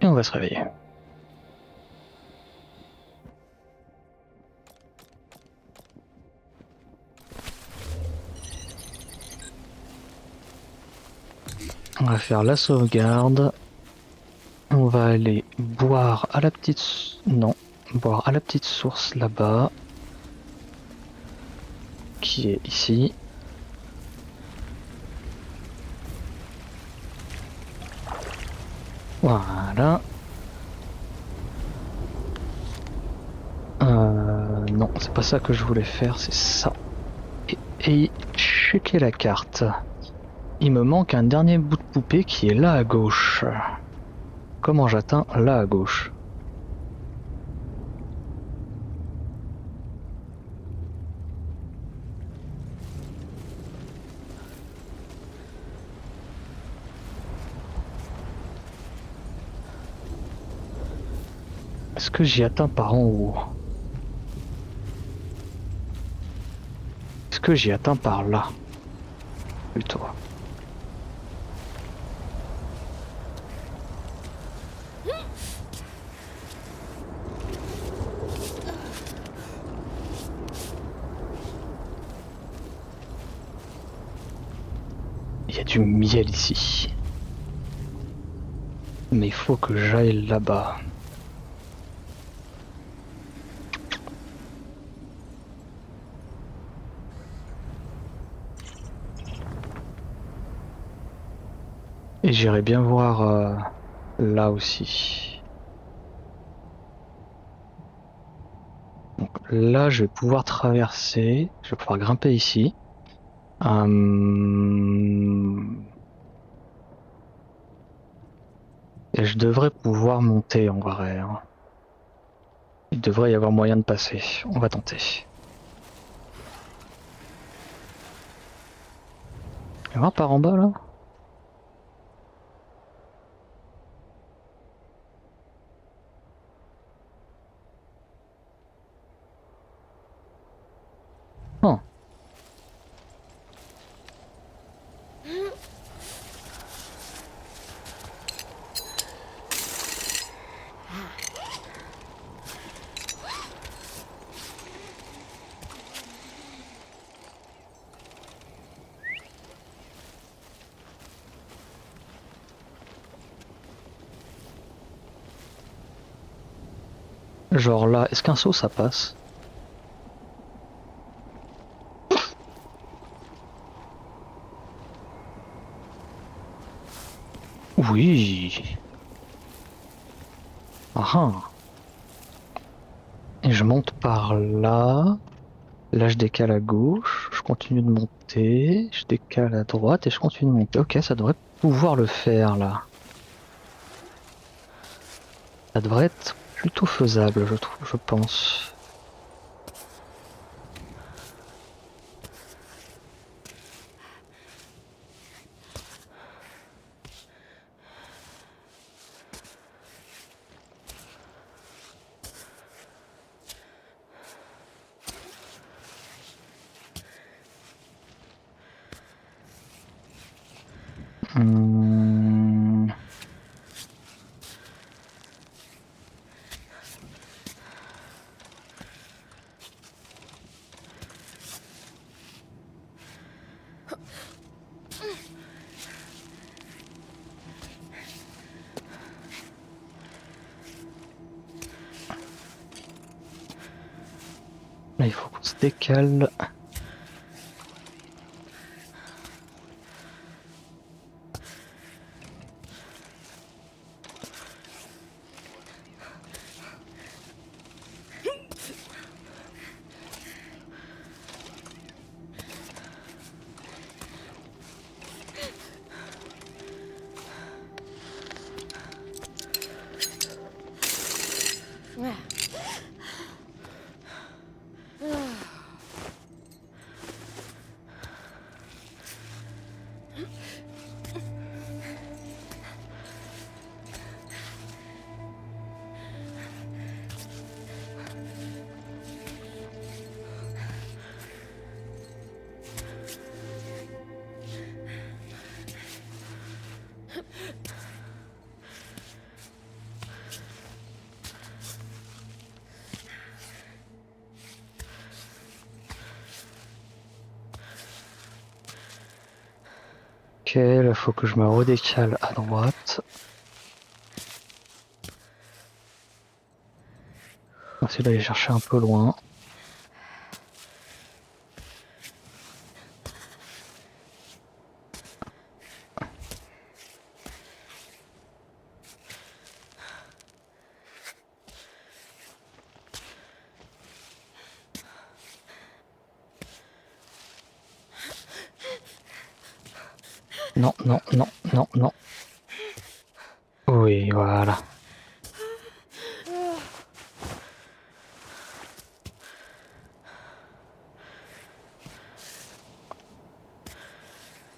Et on va se réveiller. On va faire la sauvegarde. On va aller boire à la petite... Non, boire à la petite source là-bas. Qui est ici. Voilà. Non, c'est pas ça que je voulais faire, c'est ça. Et checker la carte. Il me manque un dernier bout de poupée qui est là à gauche. Comment j'atteins là à gauche? Est-ce que j'y atteins par en haut? Est-ce que j'y atteins par là? Plutôt. Il y a du miel ici. Mais il faut que j'aille là-bas. Et j'irai bien voir là aussi. Donc là, je vais pouvoir traverser. Je vais pouvoir grimper ici. Et je devrais pouvoir monter en vrai, hein. Il devrait y avoir moyen de passer. On va tenter. Tu vas voir par en bas là? Oh. Genre là, est-ce qu'un saut ça passe? Oui. Ah ah. Et je monte par là. Là, je décale à gauche. Je continue de monter. Je décale à droite et je continue de monter. Ok, ça devrait pouvoir le faire là. Ça devrait être plutôt faisable, je trouve, je pense. Hum. Là, il faut qu'on se décale. Ok, là faut que je me redécale à droite. On va essayer d'aller chercher un peu loin. Non, non, non, non, non. Oui, voilà.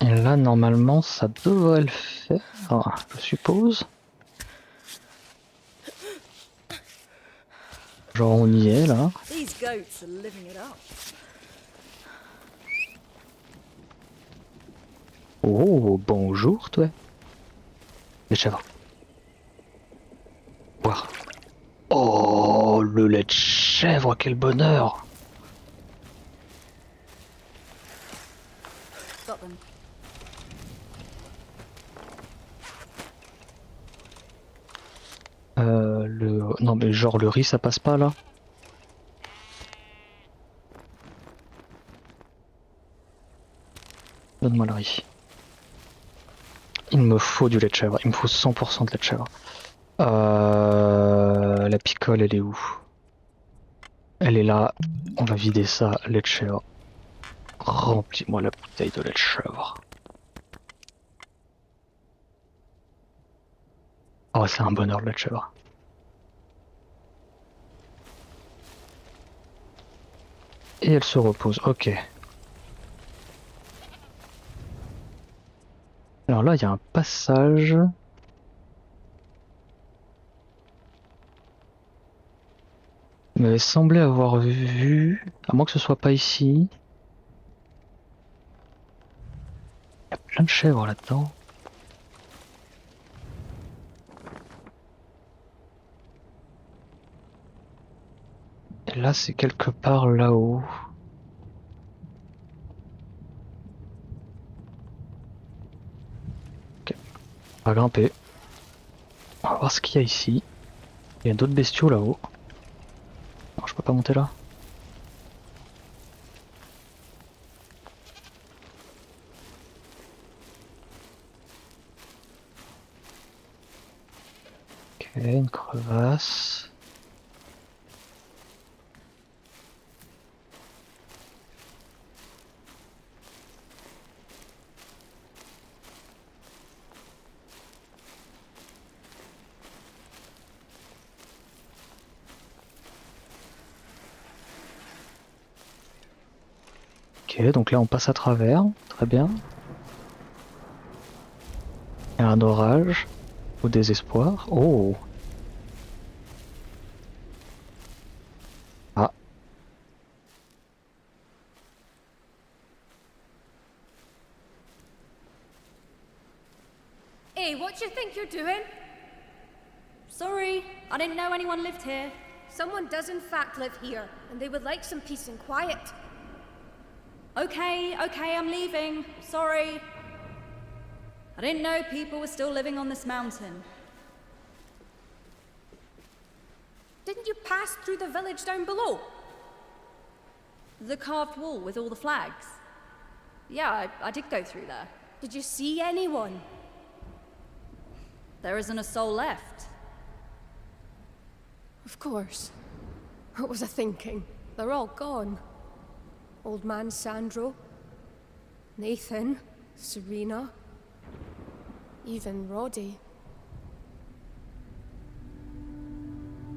Et là, normalement, ça devrait le faire, je suppose. Genre, on y est, là. These goats are living it up. Oh, bonjour, toi. Les chèvres. Boire. Oh, le lait de chèvre, quel bonheur. Got them. Non, mais genre, le riz, ça passe pas, là. Donne-moi le riz. Il me faut du lait de chèvre. Il me faut 100% de lait de chèvre. La picole, elle est où? Elle est là. On va vider ça, lait de chèvre. Remplis-moi la bouteille de lait de chèvre. Oh, c'est un bonheur le lait de chèvre. Et elle se repose, ok. Alors là, il y a un passage. Il m'avait semblé avoir vu, à moins que ce soit pas ici. Il y a plein de chèvres là-dedans. Et là, c'est quelque part là-haut. Ok, on va grimper. On va voir ce qu'il y a ici. Il y a d'autres bestiaux là-haut. Non, je peux pas monter là. Ok, une crevasse. Ok, donc là on passe à travers. Très bien. Il y a un orage. Au désespoir. Oh! Ah, Hey, what do you think you're doing? Sorry, I didn't know anyone lived here. Someone does in fact live here, and they would like some peace and quiet. Okay, I'm leaving. Sorry. I didn't know people were still living on this mountain. Didn't you pass through the village down below? The carved wall with all the flags? Yeah, I did go through there. Did you see anyone? There isn't a soul left. Of course. What was I thinking? They're all gone. Old man Sandro, Nathan, Serena, even Roddy.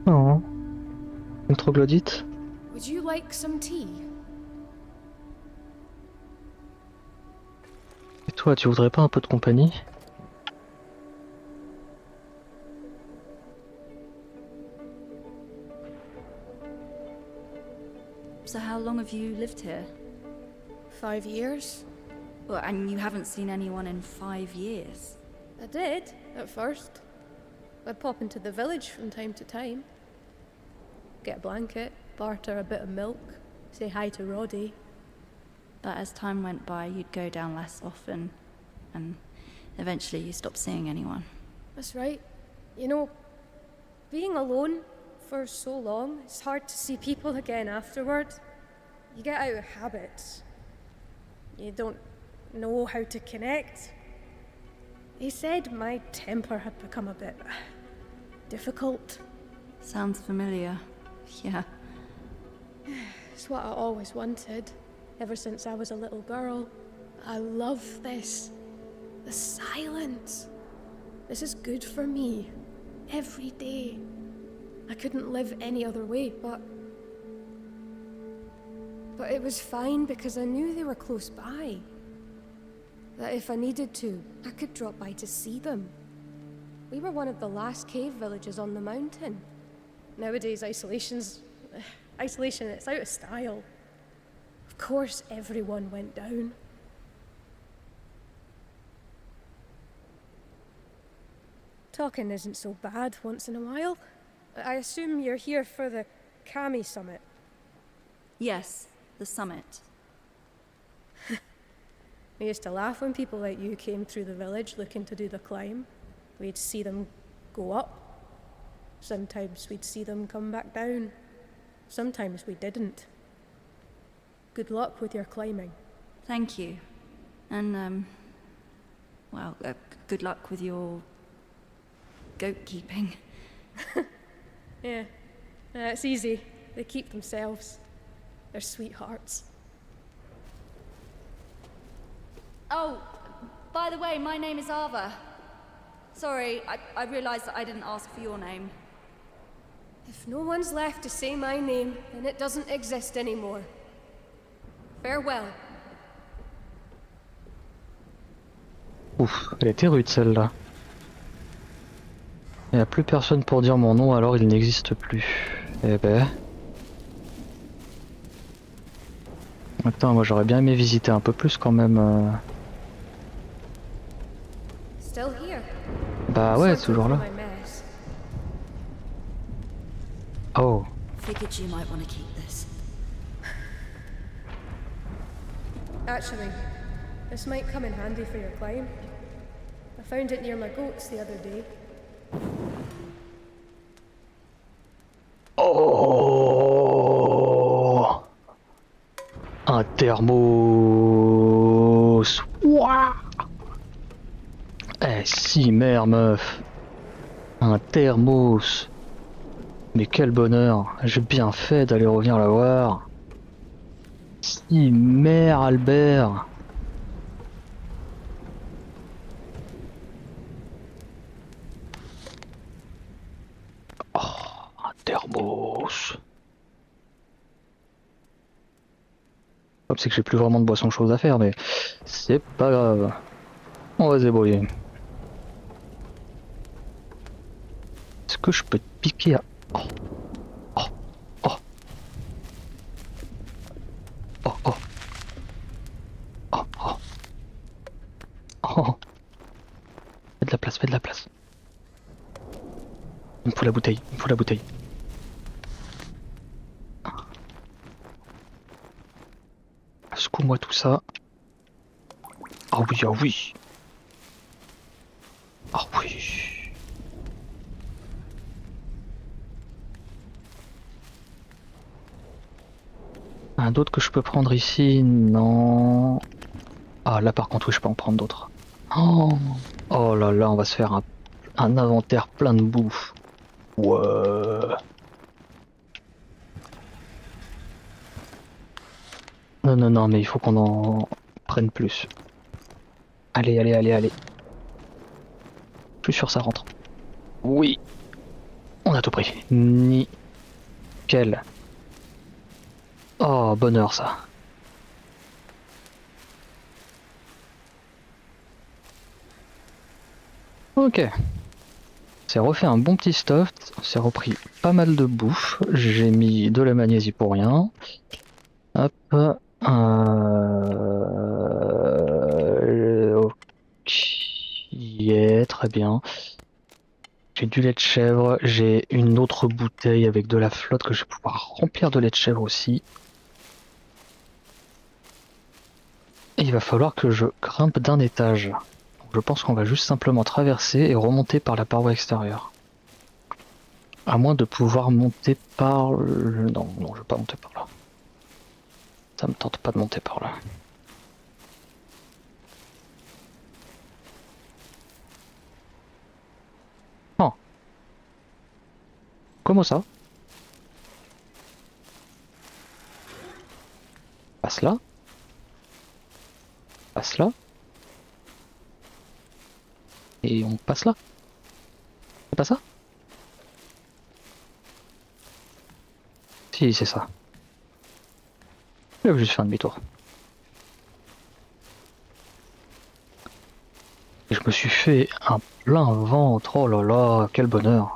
non. Une troglodyte? Would you like some tea? Et toi, tu voudrais pas un peu de compagnie? So how long have you lived here? 5 years? Well, and you haven't seen anyone in 5 years? I did, at first. I'd pop into the village from time to time. Get a blanket, barter a bit of milk, say hi to Roddy. But as time went by, you'd go down less often, and eventually you stop seeing anyone. That's right. You know, being alone for so long, it's hard to see people again afterward. You get out of habits. You don't know how to connect. He said my temper had become a bit difficult. Sounds familiar. Yeah. It's what I always wanted, ever since I was a little girl. I love this. The silence. This is good for me. Every day. I couldn't live any other way, but it was fine because I knew they were close by. That if I needed to, I could drop by to see them. We were one of the last cave villages on the mountain. Nowadays, isolation, it's out of style. Of course, everyone went down. Talking isn't so bad once in a while. I assume you're here for the Kami summit. Yes, the summit. I used to laugh when people like you came through the village looking to do the climb. We'd see them go up. Sometimes we'd see them come back down. Sometimes we didn't. Good luck with your climbing. Thank you. And, well, good luck with your goat keeping. Yeah, it's easy. They keep themselves. They're sweethearts. Oh, by the way, my name is Ava. Sorry, I realised that I didn't ask for your name. If no one's left to say my name, then it doesn't exist anymore. Farewell. Ouf, elle était rude celle-là. Il n'y a plus personne pour dire mon nom, alors il n'existe plus. Eh ben... Attends, moi j'aurais bien aimé visiter un peu plus quand même. Still here. Bah ouais, Sorting toujours through là. my mess. Oh, Figured you might want to keep this. Actually, this might come in handy for your climb. I found it near my goats the other day. oh, un thermos. Ouah. Eh si, mère meuf. Un thermos. Mais quel bonheur. J'ai bien fait d'aller revenir la voir. Si, mère Albert. Un thermos. Comme c'est que j'ai plus vraiment de boisson chaude à faire, mais c'est pas grave. On va se débrouiller. Est-ce que je peux te piquer à... Oh. Oh. Oh. Oh. Oh. Oh. Oh. Oh. Fais de la place, fais de la place. Il me faut la bouteille, il me faut la bouteille. Secoue-moi tout ça. Ah oui, ah oui. Ah oui. Un d'autre que je peux prendre ici? Non. Ah là par contre oui, je peux en prendre d'autres. Oh, oh là là, on va se faire un inventaire plein de bouffe. Ouais. Non, non, non, mais il faut qu'on en prenne plus. Allez, allez, allez, allez. Plus sûr, ça rentre. Oui. On a tout pris. Nickel. Oh, bonheur ça. Ok. C'est refait un bon petit stuff. C'est repris pas mal de bouffe. J'ai mis de la magnésie pour rien. Hop. Ok, très bien. J'ai du lait de chèvre, j'ai une autre bouteille avec de la flotte que je vais pouvoir remplir de lait de chèvre aussi. Et il va falloir que je grimpe d'un étage. Je pense qu'on va juste simplement traverser et remonter par la paroi extérieure. À moins de pouvoir monter par... Non, non, je vais pas monter par là. Ça me tente pas de monter par là. Oh. Comment ça? Passe là? Passe là? Et on passe là? C'est pas ça? Si, c'est ça. Il va juste faire un demi-tour. Et je me suis fait un plein ventre, oh là là, quel bonheur.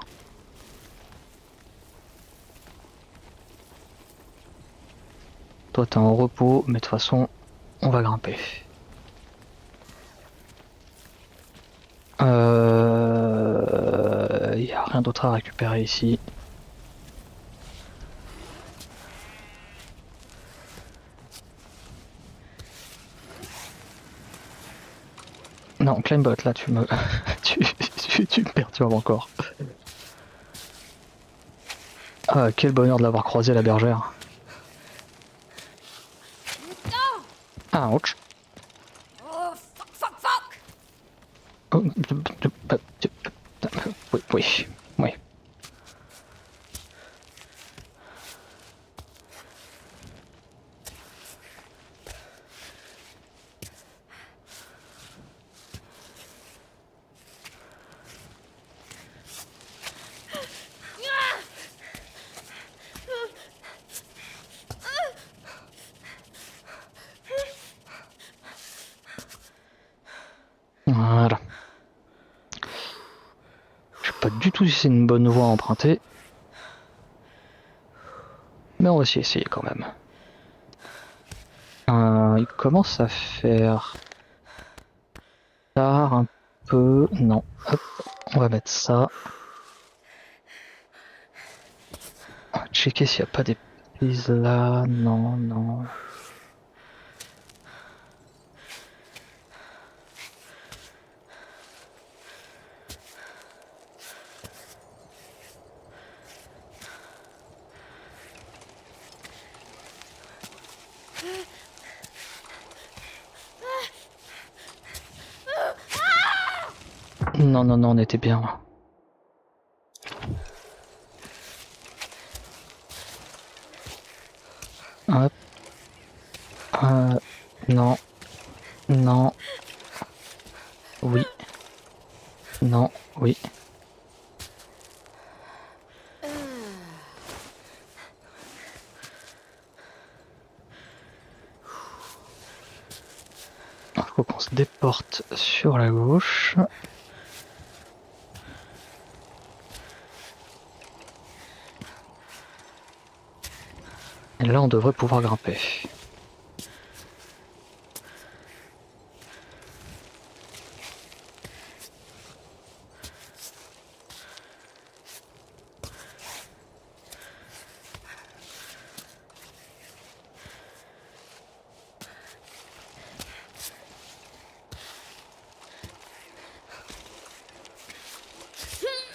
Toi t'es en repos, mais de toute façon, on va grimper. Y a rien d'autre à récupérer ici. Non, Climbot, là tu me... tu me perturbes encore. Ah, quel bonheur de l'avoir croisé la bergère. Ah, ouch. Oh, fuck, fuck, fuck! Oh, oui, oui, oui. Voilà. Je sais pas du tout si c'est une bonne voie à emprunter. Mais on va s'y essayer quand même. Il commence à faire tard un peu. Non. Hop. On va mettre ça. On va checker s'il n'y a pas des prises là. Non, non. Non, non, non, on était bien. Hop. Non. Non. Oui. Non. Oui. Il faut qu'on se déporte sur la gauche. Et là, on devrait pouvoir grimper.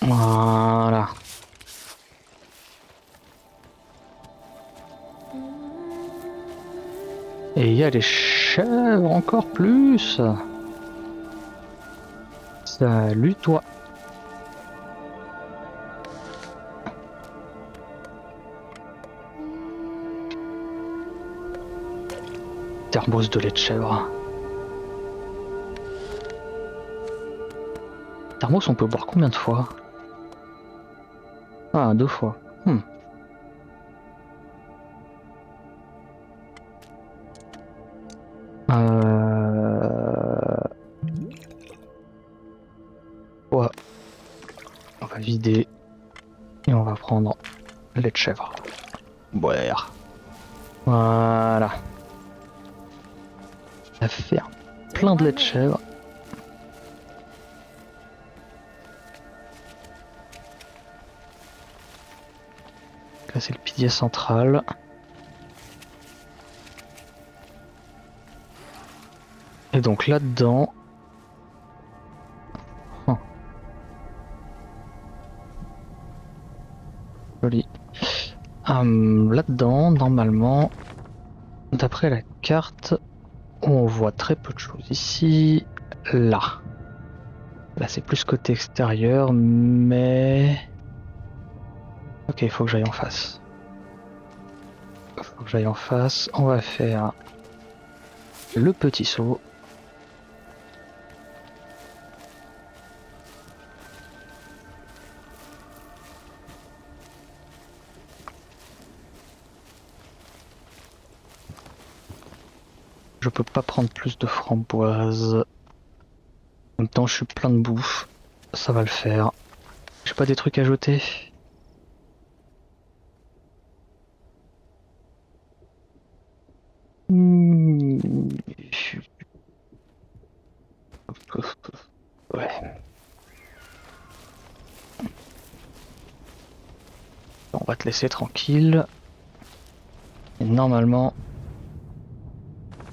Voilà. Et il y a les chèvres encore plus. Salut toi. Thermos de lait de chèvre. Thermos, on peut boire combien de fois? Ah, 2 fois. Ouais. On va vider. Et on va prendre lait de chèvre. Boire. Voilà. On va faire plein de lait de chèvre. Là, c'est le pilier central. Et donc là-dedans, Là-dedans, normalement, d'après la carte, on voit très peu de choses. Ici, là. Là, c'est plus côté extérieur, mais... Ok, il faut que j'aille en face. Faut que j'aille en face. On va faire le petit saut. Je peux pas prendre plus de framboises. En même temps, je suis plein de bouffe. Ça va le faire. J'ai pas des trucs à jeter. Hmm. Ouais. On va te laisser tranquille. Et normalement,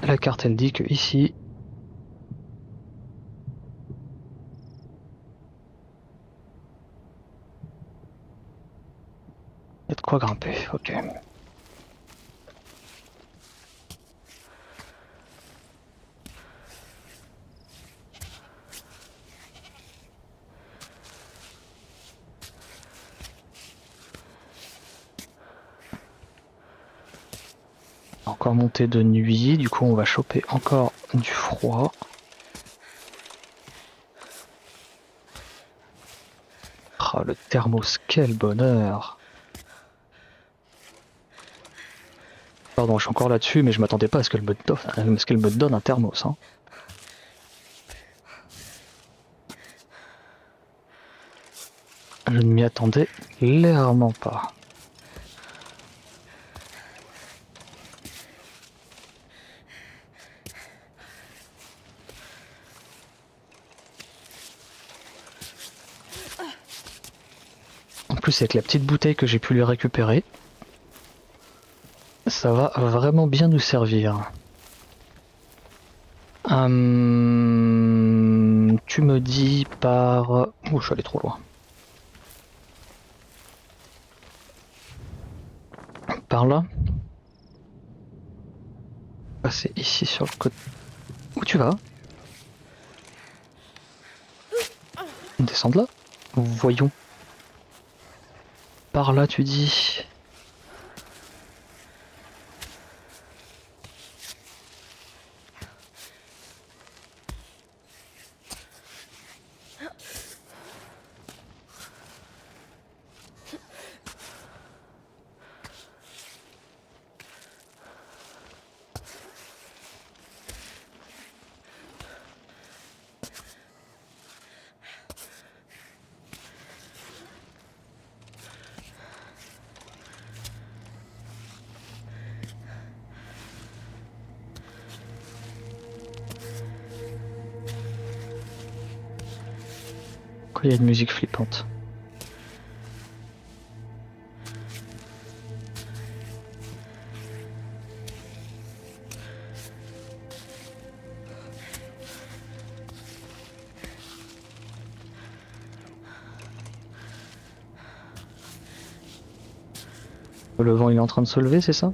la carte elle dit que ici, il y a de quoi grimper. Ok. Encore monter de nuit, du coup on va choper encore du froid. Ah, le thermos, quel bonheur! Pardon, je suis encore là-dessus, mais je m'attendais pas à ce qu'elle me donne un thermos. Hein. Je ne m'y attendais clairement pas. En plus, avec la petite bouteille que j'ai pu lui récupérer, ça va vraiment bien nous servir. Tu me dis par... Oh, je suis allé trop loin. Par là? Passer ici sur le côté. Où tu vas? Descendre là? Voyons. Par là, tu dis. Il y a une musique flippante. Le vent il est en train de se lever, c'est ça?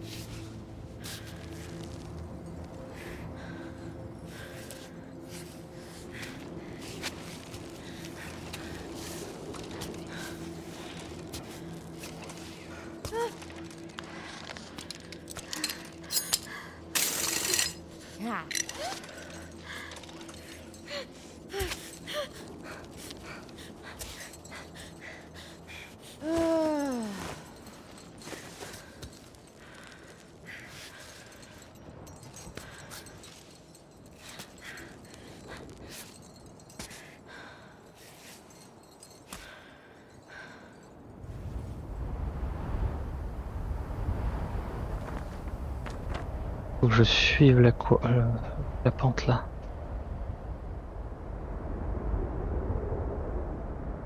Faut que je suive la pente là.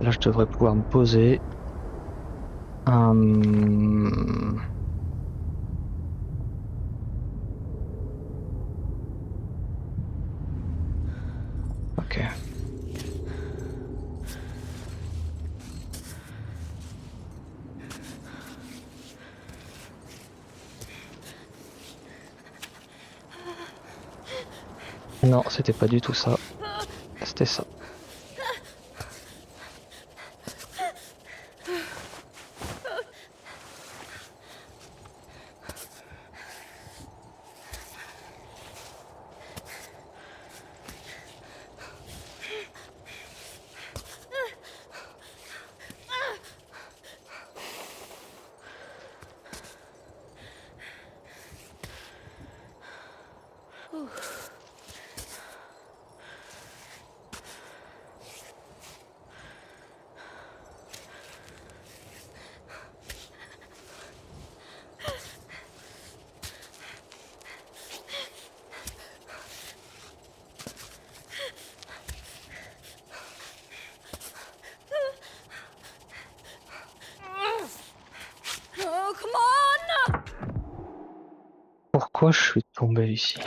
Là, je devrais pouvoir me poser. Ok. Non, c'était pas du tout ça. C'était ça. Oh, come on! Pourquoi je suis tombé ici?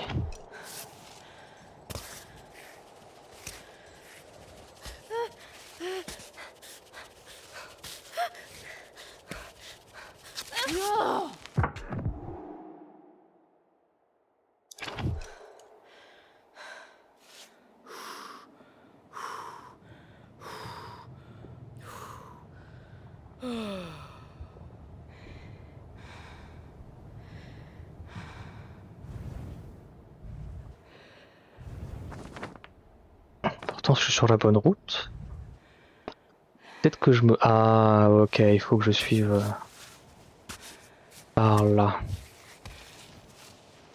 Pourtant, je suis sur la bonne route. Peut-être que je me... Ah, ok, il faut que je suive par là.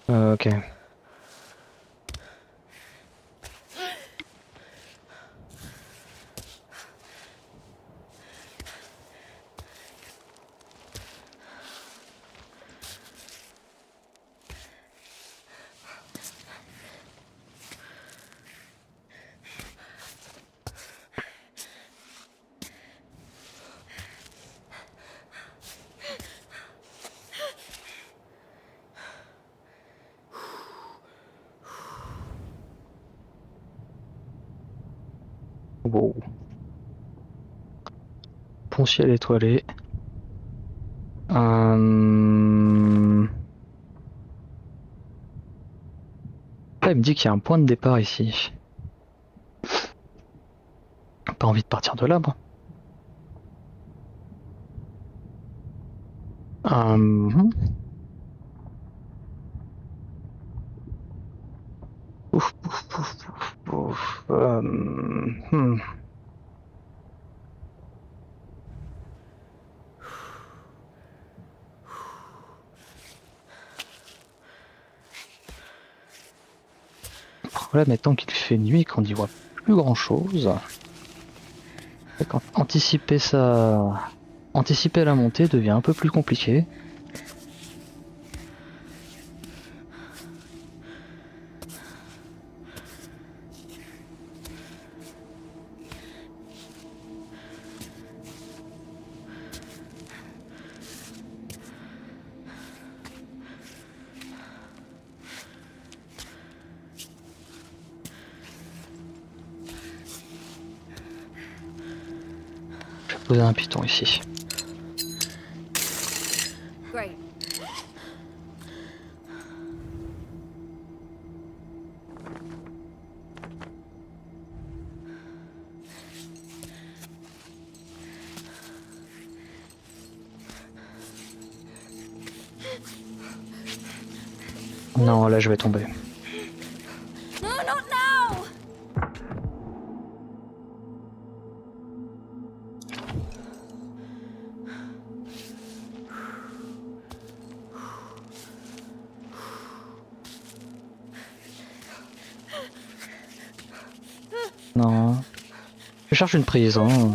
Ok. Wow. Pont ciel étoilé. Là, il me dit qu'il y a un point de départ ici. Pas envie de partir de là, moi. Hum, Ouf, ouf, ouf, ouf, ouf. Le problème étant qu'il fait nuit et qu'on n'y voit plus grand chose. Anticiper la montée devient un peu plus compliqué. Je vais poser un piton ici. Great. Non, là je vais tomber. No, not now! Non. Je cherche une prise. Hein.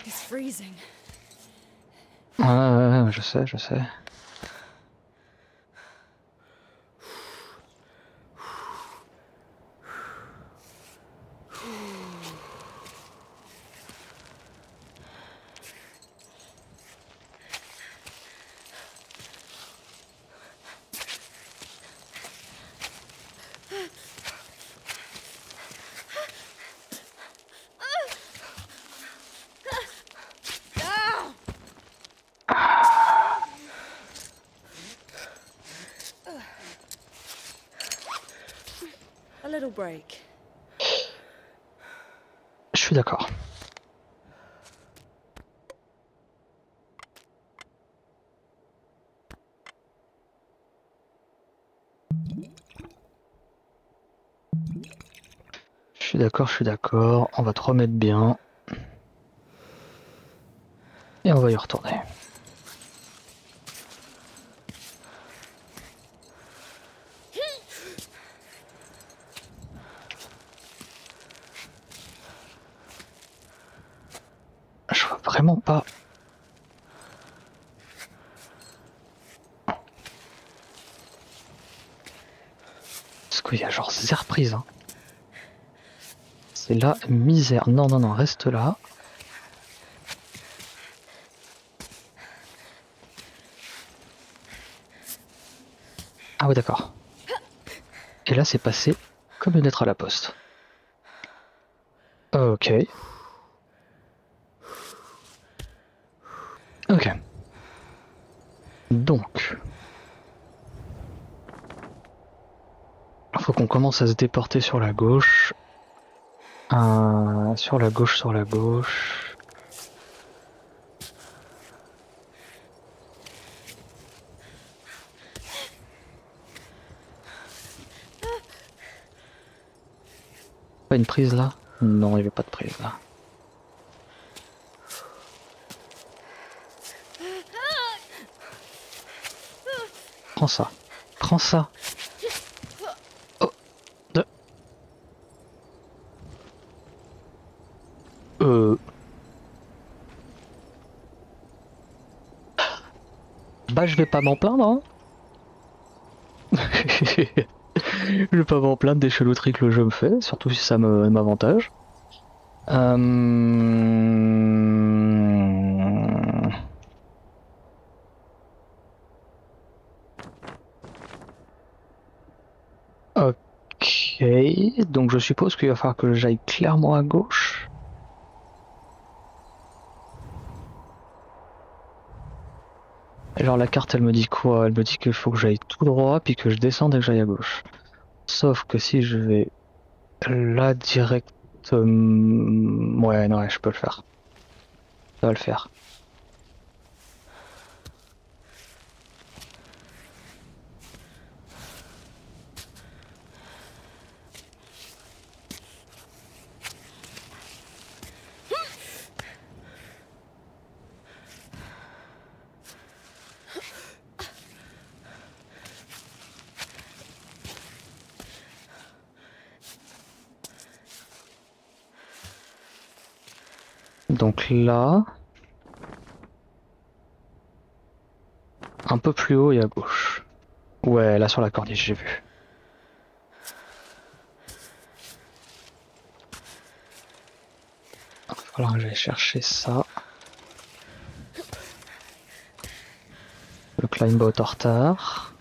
It's freezing. Ouais, je sais, je sais. break. Je suis d'accord. Je suis d'accord. On va te remettre bien. Et on va y retourner. Je vois vraiment pas. Parce qu'il y a genre zéro prise. Hein. C'est la misère. Non, non, non, reste là. Ah ouais, d'accord. Et là, c'est passé comme une lettre à la poste. Ok. Ok. Donc. Faut qu'on commence à se déporter sur la gauche. Sur la gauche, sur la gauche. Pas une prise là? Non, il n'y avait pas de prise là. Prends ça. Prends ça. Oh. De... Bah je vais pas m'en plaindre hein. Je vais pas m'en plaindre des chelouteries que le jeu me fait, surtout si ça m'avantage. Ok, donc je suppose qu'il va falloir que j'aille clairement à gauche. Alors la carte elle me dit quoi? Elle me dit qu'il faut que j'aille tout droit puis que je descende et que j'aille à gauche. Sauf que si je vais là direct... ouais, non, ouais, je peux le faire. Ça va le faire. Donc là... Un peu plus haut et à gauche. Ouais, là sur la corniche, j'ai vu. Il va falloir que j'aille chercher ça. Le climb out en retard.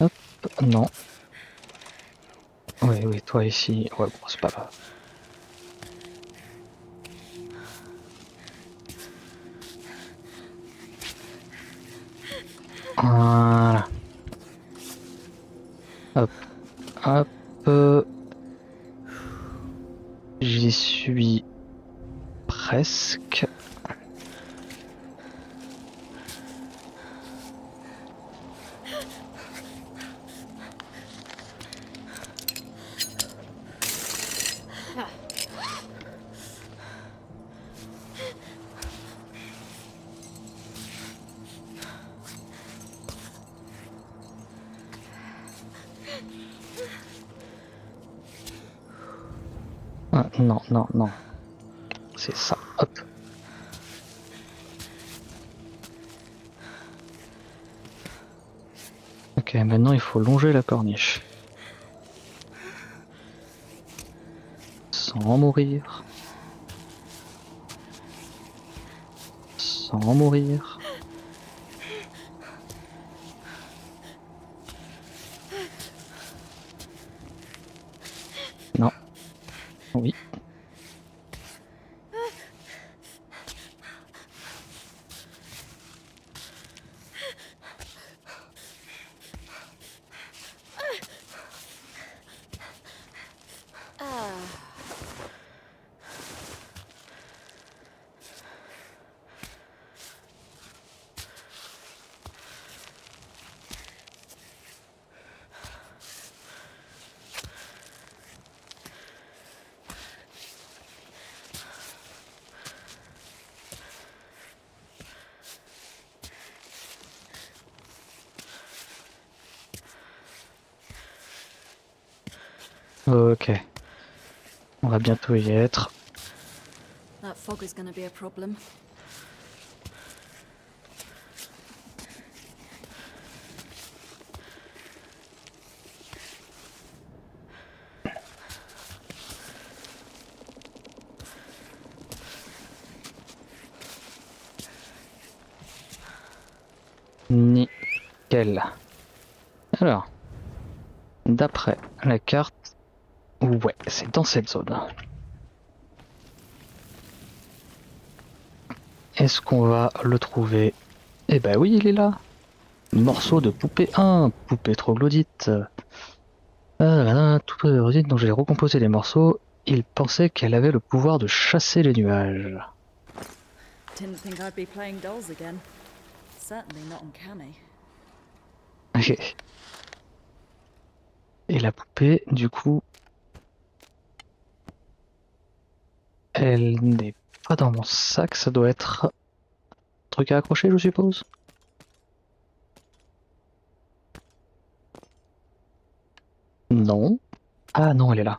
Hop, non. Oui, oui, toi ici. Ouais, bon, c'est pas grave. Voilà. Hop, hop. J'y suis presque. Ah, non, non, non. C'est ça. Hop. Ok, maintenant il faut longer la corniche. Sans mourir. Sans mourir. Non. Oui. Ok, on va bientôt y être. That fog is gonna be a problem. Nickel. Alors, d'après la carte, ouais, c'est dans cette zone. Est-ce qu'on va le trouver? Eh ben oui, il est là. Morceau de poupée 1, poupée troglodyte. Tout troglodyte dont j'ai recomposé les morceaux. Il pensait qu'elle avait le pouvoir de chasser les nuages. Didn't think I'd be playing dolls again. Certainly not uncanny. Ok. Et la poupée, du coup, elle n'est pas dans mon sac, ça doit être un truc à accrocher, je suppose. Non. Ah non, elle est là.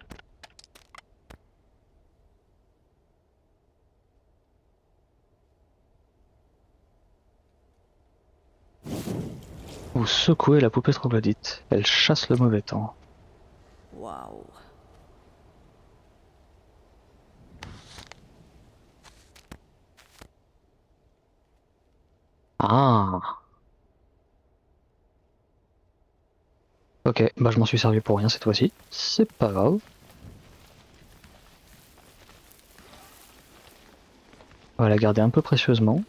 Vous secouez la poupée troglodyte. Elle chasse le mauvais temps. Wow. Ah. Ok, bah je m'en suis servi pour rien cette fois-ci. C'est pas grave. On va la garder un peu précieusement.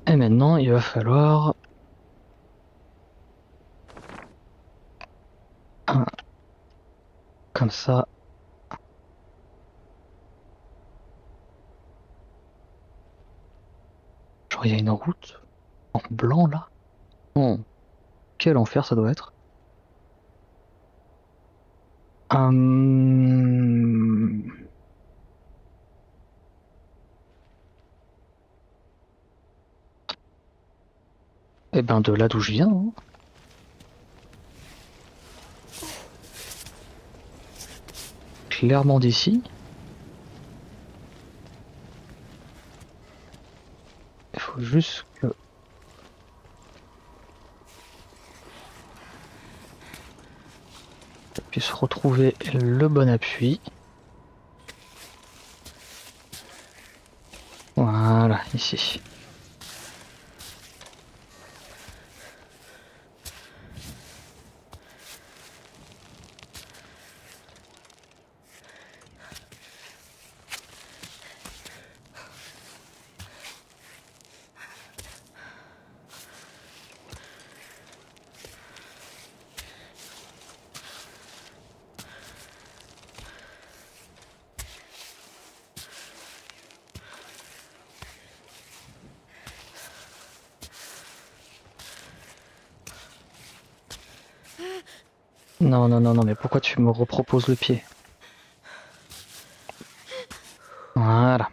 Et maintenant, il va falloir... Comme ça. Genre, il y a une route en blanc là. Oh, quel enfer ça doit être. Hum... Eh ben de là d'où je viens, hein. Clairement d'ici. Il faut juste que je puisse retrouver le bon appui. Voilà, ici. Non, non, non, non, mais pourquoi tu me reproposes le pied? Voilà.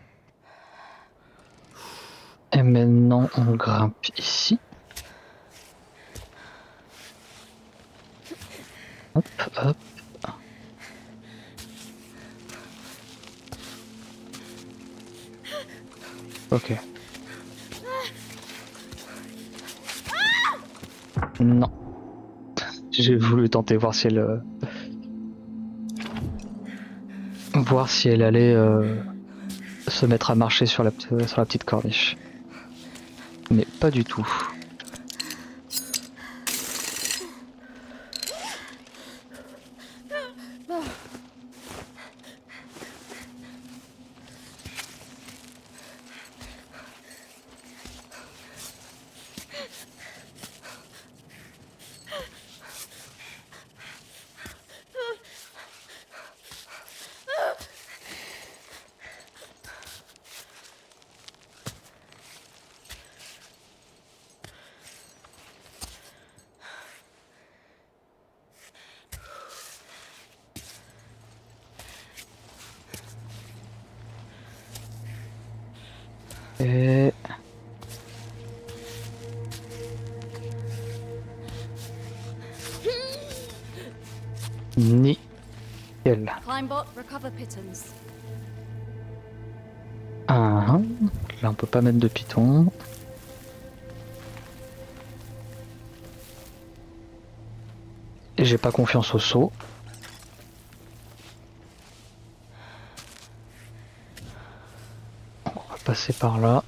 Et maintenant, on grimpe ici. Hop, hop. Ok. Non. J'ai voulu tenter voir si elle... voir si elle allait se mettre à marcher sur la petite corniche. Mais pas du tout. Et... Quel? Climbot, recover pittons. Ah, là on peut pas mettre de python. Et j'ai pas confiance au saut. On va passer par là.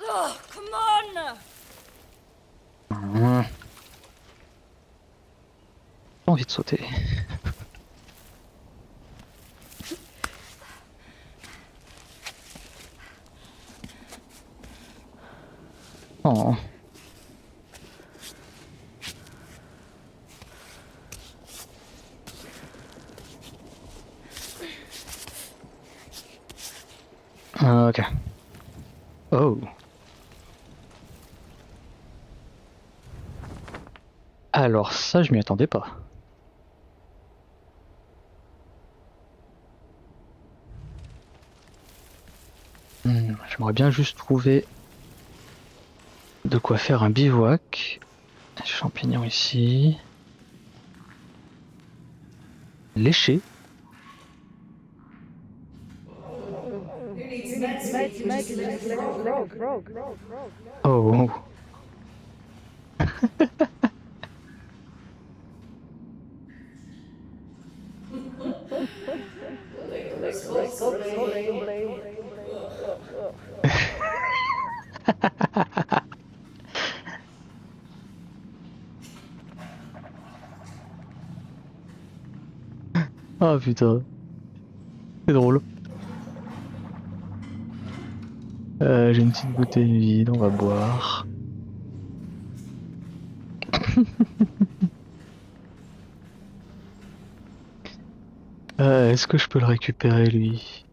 Oh, come on! J'ai envie de sauter. Oh. Ok. Oh. Alors ça, je m'y attendais pas. J'aimerais bien juste trouver de quoi faire un bivouac. Champignons ici. Léché. Oh. Oh putain. C'est drôle. J'ai une petite bouteille vide, on va boire. Est-ce que je peux le récupérer lui?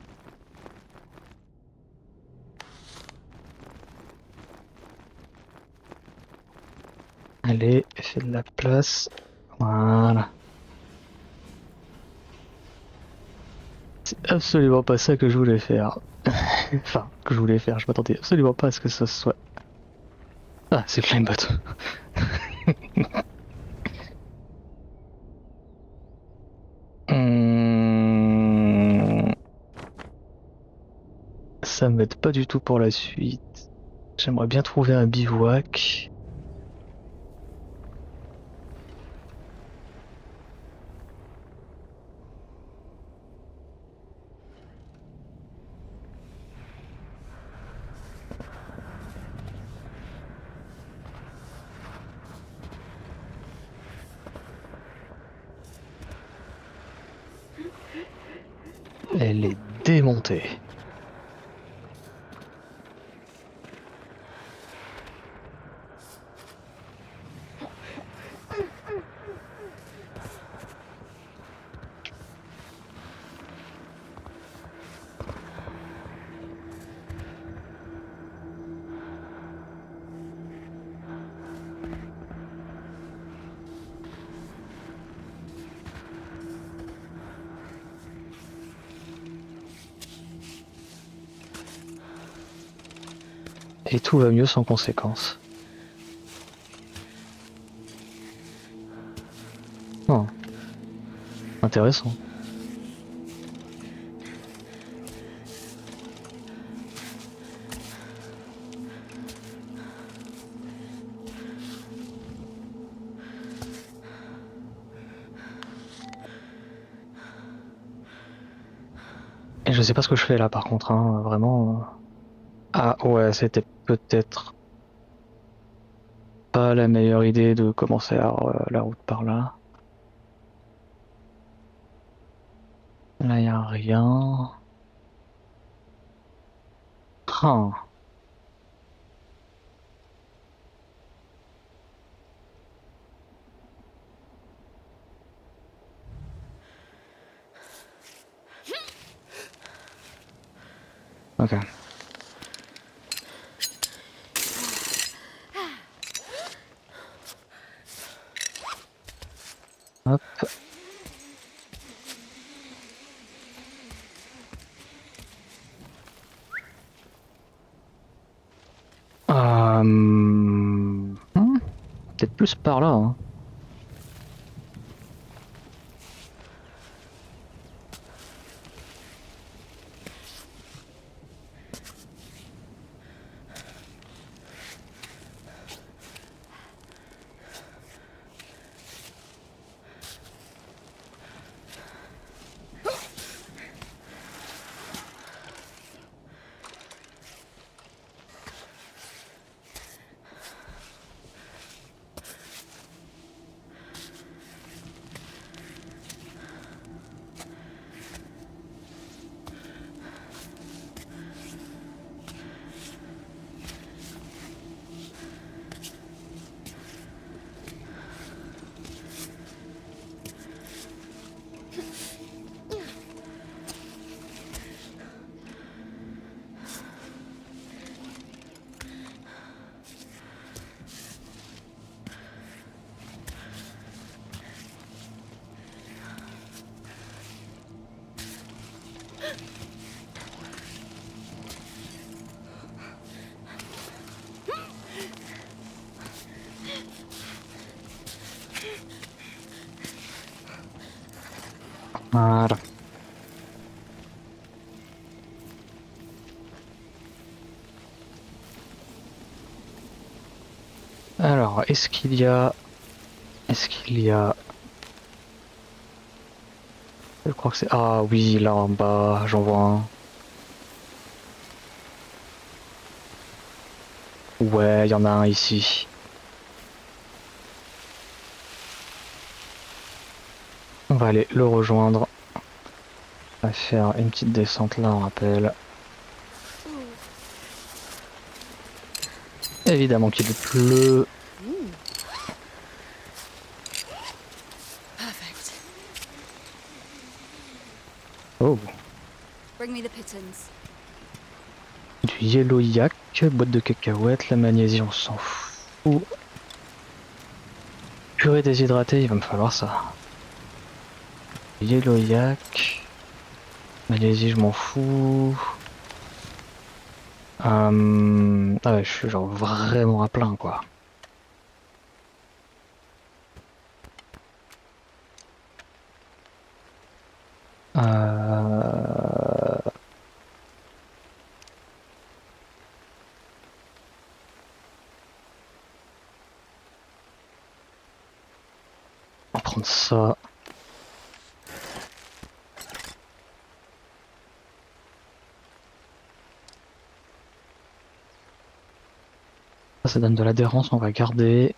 Allez, fais de la place. Voilà. C'est absolument pas ça que je voulais faire. Enfin, que je voulais faire, je m'attendais absolument pas à ce que ce soit... Ah, c'est Flamebot. Ça m'aide pas du tout pour la suite. J'aimerais bien trouver un bivouac. Elle est démontée. Et tout va mieux sans conséquence. Oh. Intéressant. Et je sais pas ce que je fais là par contre, hein, vraiment. Ah ouais, c'était peut-être pas la meilleure idée de commencer la route par là. Là, y a rien. Ah. Ok. Hop. Peut-être plus par là. Hein. Voilà. Alors, est-ce qu'il y a... Est-ce qu'il y a... Je crois que c'est... Ah oui, là en bas, j'en vois un. Ouais, il y en a un ici. On va aller le rejoindre. On va faire une petite descente là, on rappelle. Évidemment qu'il pleut. Perfect. Oh, Bring me the pitons. du yellow yak, boîte de cacahuètes, la magnésie on s'en fout. Purée déshydratée, il va me falloir ça. Yellow yak, magnésie je m'en fous. Ah ouais, je suis genre vraiment à plein quoi. Euh... On va prendre ça. Ça donne de l'adhérence, on va garder.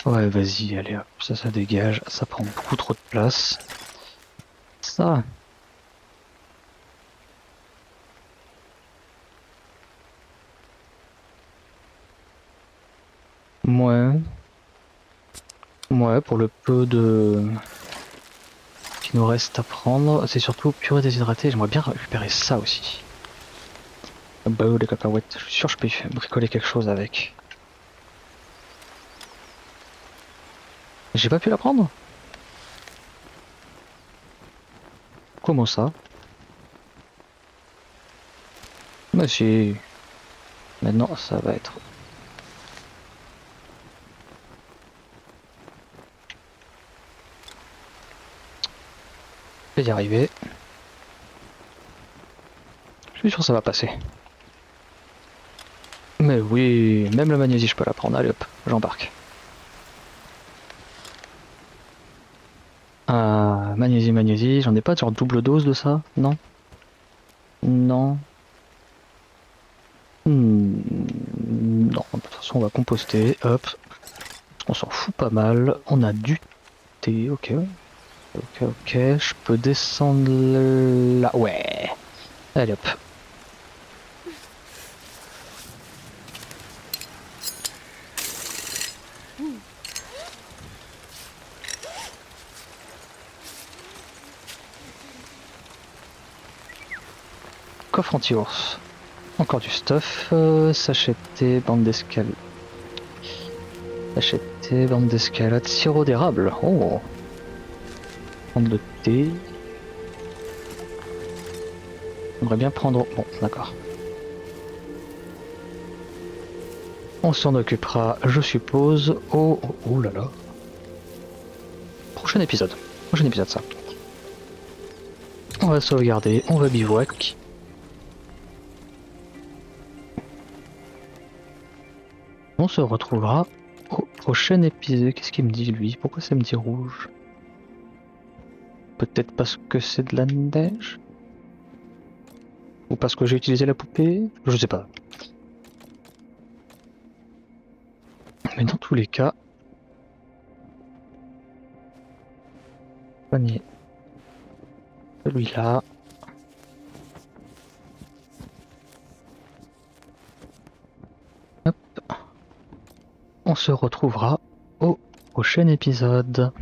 Ouais, vas-y, allez hop, ça dégage, ça prend beaucoup trop de place. Ça. Ouais. Ouais, pour le peu de... qu'il nous reste à prendre, c'est surtout purée déshydratée, j'aimerais bien récupérer ça aussi. Bah les cacahuètes, je suis sûr que je peux bricoler quelque chose avec. J'ai pas pu la prendre? Comment ça? Bah si. Maintenant ça va être... Je vais y arriver. Je suis sûr que ça va passer. Mais oui, même la magnésie je peux la prendre, allez hop, j'embarque. Magnésie, j'en ai pas genre double dose de ça? Non? Non. Non, de toute façon on va composter, hop. On s'en fout pas mal. On a du thé, ok. Ok, je peux descendre là. Ouais. Allez hop. coffre anti-ours. Encore du stuff. Sachet bande d'escalade. Sachet bande d'escalade, sirop d'érable. Oh. Prendre le thé. J'aimerais bien prendre... Bon, d'accord. On s'en occupera, je suppose, oh là là. Prochain épisode ça. On va sauvegarder, on va bivouac. On se retrouvera au prochain épisode. Qu'est-ce qu'il me dit lui? Pourquoi ça me dit rouge? Peut-être parce que c'est de la neige? Ou parce que j'ai utilisé la poupée? Je sais pas. Mais dans tous les cas... Panier. Celui-là. Hop. On se retrouvera au prochain épisode.